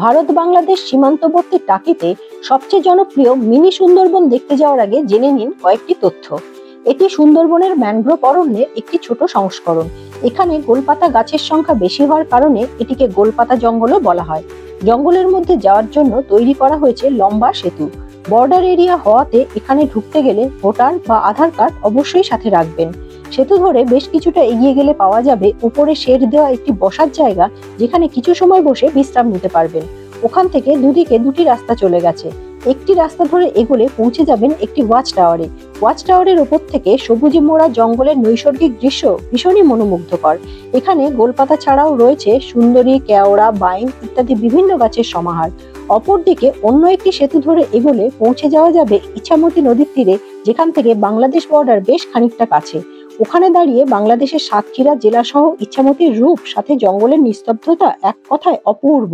ভারত বাংলাদেশ সীমান্তবর্তী টাকিতে সবচেয়ে জনপ্রিয় মিনি সুন্দরবন দেখতে যাওয়ার আগে জেনে নিন কয়েকটি তথ্য। এটি সুন্দরবনের ম্যানগ্রোভ অরণ্যের একটি ছোট সংস্করণ। এখানে গোলপাতা গাছের সংখ্যা বেশি হওয়ার কারণে এটিকে গোলপাতা জঙ্গলও বলা হয়। জঙ্গলের মধ্যে যাওয়ার জন্য তৈরি করা হয়েছে লম্বা সেতু। বর্ডার এরিয়া হওয়াতে এখানে ঢুকতে গেলে ভোটার বা আধার কার্ড অবশ্যই সাথে রাখবেন। সেতু ধরে বেশ কিছুটা এগিয়ে গেলে পাওয়া যাবে উপরে শেড দেওয়া একটি বসার জায়গা, যেখানে কিছু সময় বসে বিশ্রাম নিতে পারবেন। ওখান থেকে দুদিকে দুটি রাস্তা চলে গেছে। একটি রাস্তা ধরে এগোলে পৌঁছে যাবেন একটি ওয়াচ টাওয়ারে। ওয়াচ টাওয়ারের ওপর থেকে সবুজে মোড়া জঙ্গলের নৈসর্গিক দৃশ্য ভীষণই মনোমুগ্ধকর। এখানে গোলপাতা ছাড়াও রয়েছে সুন্দরী, কেওড়া, বাইন ইত্যাদি বিভিন্ন গাছের সমাহার। অপরদিকে অন্য একটি সেতু ধরে এগোলে পৌঁছে যাওয়া যাবে ইছামতি নদীর তীরে, যেখান থেকে বাংলাদেশ বর্ডার বেশ খানিকটা কাছে। ওখানে দাঁড়িয়ে বাংলাদেশের সাতক্ষীরা জেলা সহ ইছামতির রূপ, সাথে জঙ্গলের নিস্তব্ধতা এক কথায় অপূর্ব।